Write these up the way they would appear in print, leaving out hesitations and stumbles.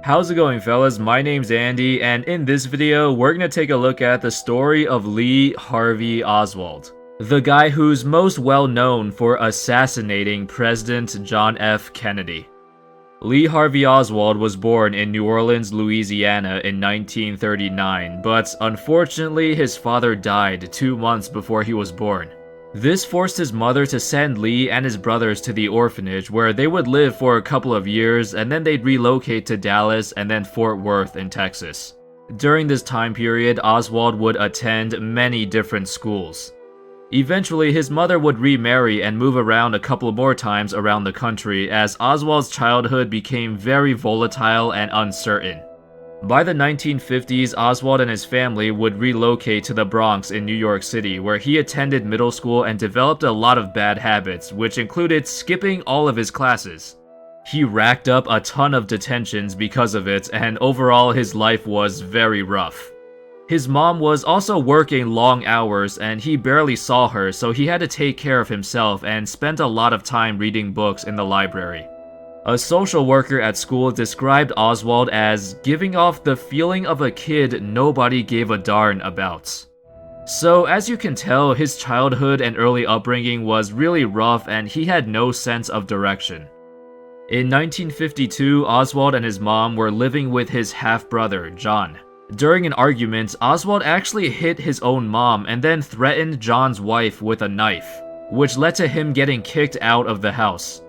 How's it going, fellas? My name's Andy, and in this video, we're gonna take a look at the story of Lee Harvey Oswald, the guy who's most well known for assassinating President John F. Kennedy. Lee Harvey Oswald was born in New Orleans, Louisiana in 1939, but unfortunately his father died 2 months before he was born. This forced his mother to send Lee and his brothers to the orphanage, where they would live for a couple of years and then they'd relocate to Dallas and then Fort Worth in Texas. During this time period, Oswald would attend many different schools. Eventually, his mother would remarry and move around a couple more times around the country as Oswald's childhood became very volatile and uncertain. By the 1950s, Oswald and his family would relocate to the Bronx in New York City, where he attended middle school and developed a lot of bad habits, which included skipping all of his classes. He racked up a ton of detentions because of it, and overall his life was very rough. His mom was also working long hours and he barely saw her, so he had to take care of himself and spent a lot of time reading books in the library. A social worker at school described Oswald as giving off the feeling of a kid nobody gave a darn about. So as you can tell, his childhood and early upbringing was really rough and he had no sense of direction. In 1952, Oswald and his mom were living with his half-brother, John. During an argument, Oswald actually hit his own mom and then threatened John's wife with a knife, which led to him getting kicked out of the house.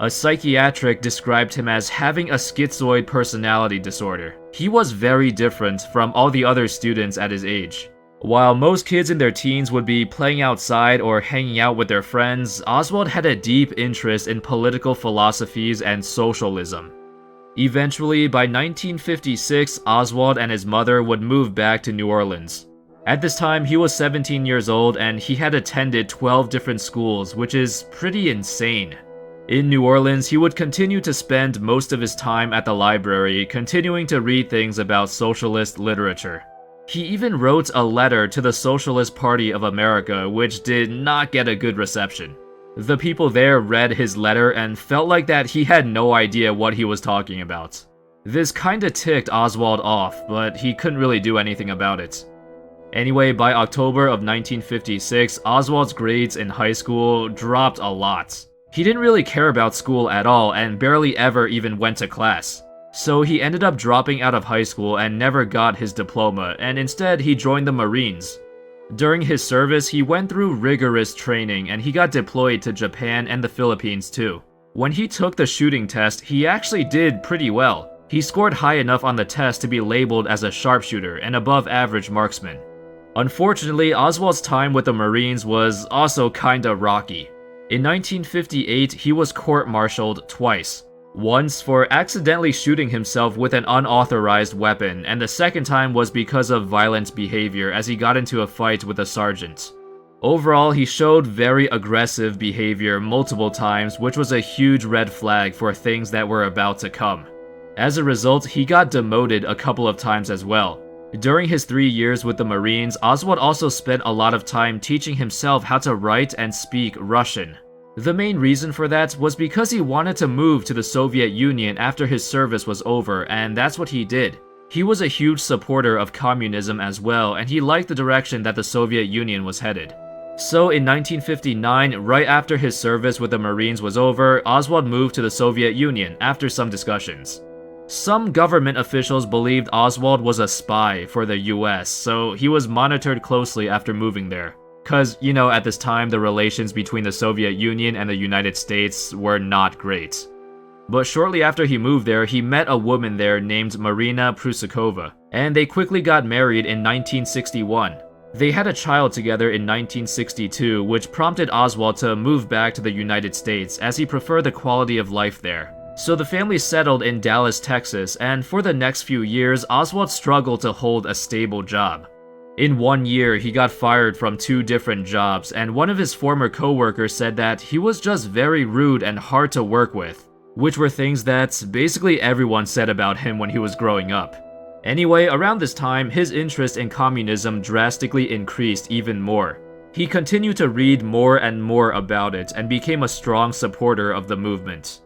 A psychiatric described him as having a schizoid personality disorder. He was very different from all the other students at his age. While most kids in their teens would be playing outside or hanging out with their friends, Oswald had a deep interest in political philosophies and socialism. Eventually, by 1956, Oswald and his mother would move back to New Orleans. At this time, he was 17 years old and he had attended 12 different schools, which is pretty insane. In New Orleans, he would continue to spend most of his time at the library, continuing to read things about socialist literature. He even wrote a letter to the Socialist Party of America, which did not get a good reception. The people there read his letter and felt like that he had no idea what he was talking about. This kinda ticked Oswald off, but he couldn't really do anything about it. Anyway, by October of 1956, Oswald's grades in high school dropped a lot. He didn't really care about school at all and barely ever even went to class. So he ended up dropping out of high school and never got his diploma, and instead he joined the Marines. During his service, he went through rigorous training and he got deployed to Japan and the Philippines too. When he took the shooting test, he actually did pretty well. He scored high enough on the test to be labeled as a sharpshooter and above average marksman. Unfortunately, Oswald's time with the Marines was also kinda rocky. In 1958, he was court-martialed twice. Once for accidentally shooting himself with an unauthorized weapon, and the second time was because of violent behavior as he got into a fight with a sergeant. Overall, he showed very aggressive behavior multiple times, which was a huge red flag for things that were about to come. As a result, he got demoted a couple of times as well. During his 3 years with the Marines, Oswald also spent a lot of time teaching himself how to write and speak Russian. The main reason for that was because he wanted to move to the Soviet Union after his service was over, and that's what he did. He was a huge supporter of communism as well, and he liked the direction that the Soviet Union was headed. So in 1959, right after his service with the Marines was over, Oswald moved to the Soviet Union after some discussions. Some government officials believed Oswald was a spy for the US, so he was monitored closely after moving there. Cause, you know, at this time the relations between the Soviet Union and the United States were not great. But shortly after he moved there, he met a woman there named Marina Prusakova, and they quickly got married in 1961. They had a child together in 1962, which prompted Oswald to move back to the United States as he preferred the quality of life there. So the family settled in Dallas, Texas, and for the next few years, Oswald struggled to hold a stable job. In 1 year, he got fired from 2 different jobs, and one of his former co-workers said that he was just very rude and hard to work with, which were things that basically everyone said about him when he was growing up. Anyway, around this time, his interest in communism drastically increased even more. He continued to read more and more about it and became a strong supporter of the movement.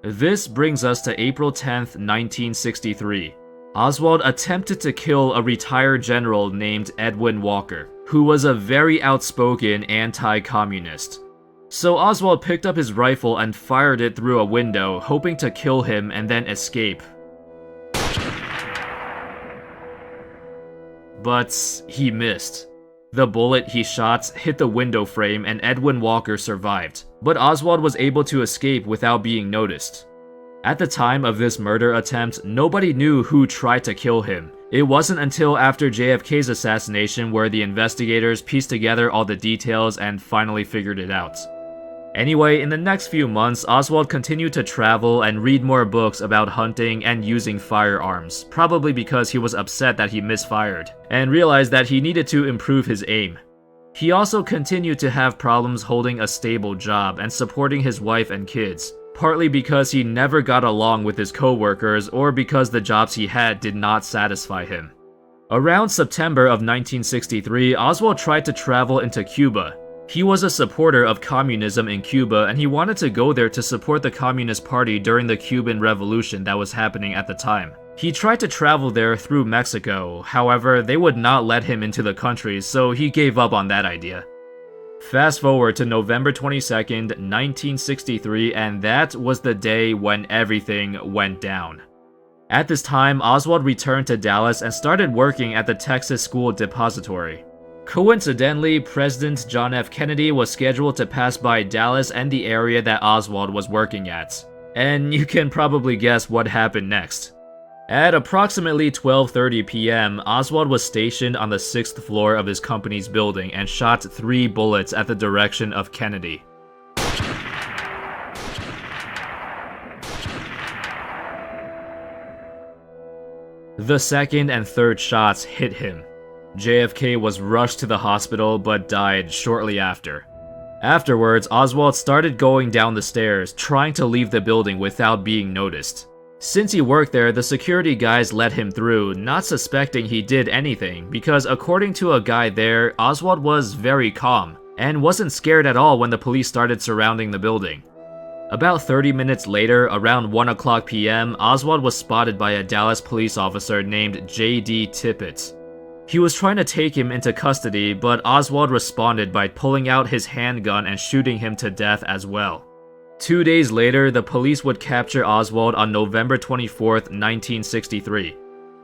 This brings us to April 10th, 1963. Oswald attempted to kill a retired general named Edwin Walker, who was a very outspoken anti-communist. So Oswald picked up his rifle and fired it through a window, hoping to kill him and then escape. But he missed. The bullet he shot hit the window frame and Edwin Walker survived, but Oswald was able to escape without being noticed. At the time of this murder attempt, nobody knew who tried to kill him. It wasn't until after JFK's assassination where the investigators pieced together all the details and finally figured it out. Anyway, in the next few months, Oswald continued to travel and read more books about hunting and using firearms, probably because he was upset that he misfired, and realized that he needed to improve his aim. He also continued to have problems holding a stable job and supporting his wife and kids, partly because he never got along with his co-workers or because the jobs he had did not satisfy him. Around September of 1963, Oswald tried to travel into Cuba. He was a supporter of communism in Cuba and he wanted to go there to support the Communist Party during the Cuban Revolution that was happening at the time. He tried to travel there through Mexico, however, they would not let him into the country, so he gave up on that idea. Fast forward to November 22nd, 1963, and that was the day when everything went down. At this time, Oswald returned to Dallas and started working at the Texas School Depository. Coincidentally, President John F. Kennedy was scheduled to pass by Dallas and the area that Oswald was working at. And you can probably guess what happened next. At approximately 12:30 p.m., Oswald was stationed on the 6th floor of his company's building and shot 3 bullets at the direction of Kennedy. The second and third shots hit him. JFK was rushed to the hospital but died shortly after. Afterwards, Oswald started going down the stairs, trying to leave the building without being noticed. Since he worked there, the security guys let him through, not suspecting he did anything, because according to a guy there, Oswald was very calm, and wasn't scared at all when the police started surrounding the building. About 30 minutes later, around 1 o'clock p.m., Oswald was spotted by a Dallas police officer named J.D. Tippett. He was trying to take him into custody, but Oswald responded by pulling out his handgun and shooting him to death as well. 2 days later, the police would capture Oswald on November 24th, 1963.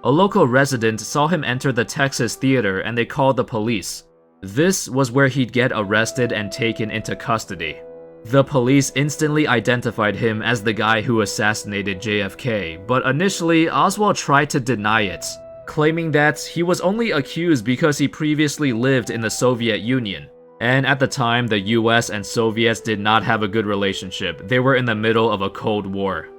A local resident saw him enter the Texas Theater and they called the police. This was where he'd get arrested and taken into custody. The police instantly identified him as the guy who assassinated JFK, but initially Oswald tried to deny it, claiming that he was only accused because he previously lived in the Soviet Union. And at the time, the US and Soviets did not have a good relationship. They were in the middle of a Cold War.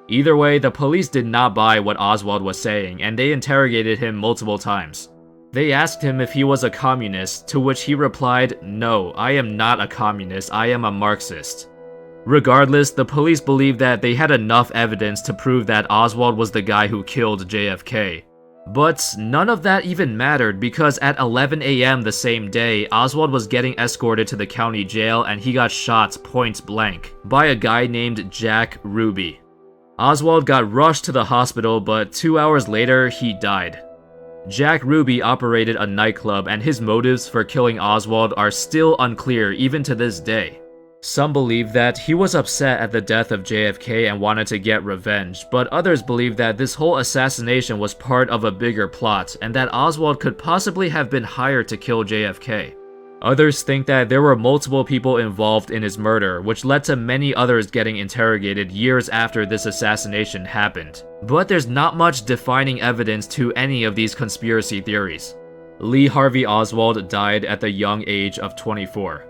Either way, the police did not buy what Oswald was saying, and they interrogated him multiple times. They asked him if he was a communist, to which he replied, "No, I am not a communist, I am a Marxist." Regardless, the police believed that they had enough evidence to prove that Oswald was the guy who killed JFK. But none of that even mattered because at 11 a.m. the same day, Oswald was getting escorted to the county jail and he got shot point blank by a guy named Jack Ruby. Oswald got rushed to the hospital, but 2 hours later, he died. Jack Ruby operated a nightclub and his motives for killing Oswald are still unclear even to this day. Some believe that he was upset at the death of JFK and wanted to get revenge, but others believe that this whole assassination was part of a bigger plot and that Oswald could possibly have been hired to kill JFK. Others think that there were multiple people involved in his murder, which led to many others getting interrogated years after this assassination happened. But there's not much defining evidence to any of these conspiracy theories. Lee Harvey Oswald died at the young age of 24.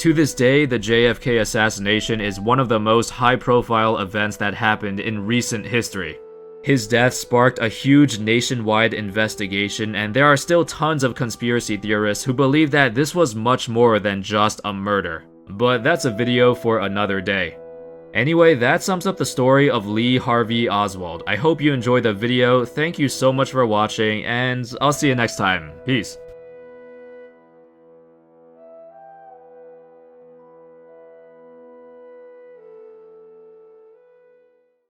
To this day, the JFK assassination is one of the most high-profile events that happened in recent history. His death sparked a huge nationwide investigation, and there are still tons of conspiracy theorists who believe that this was much more than just a murder. But that's a video for another day. Anyway, that sums up the story of Lee Harvey Oswald. I hope you enjoyed the video, thank you so much for watching, and I'll see you next time. Peace.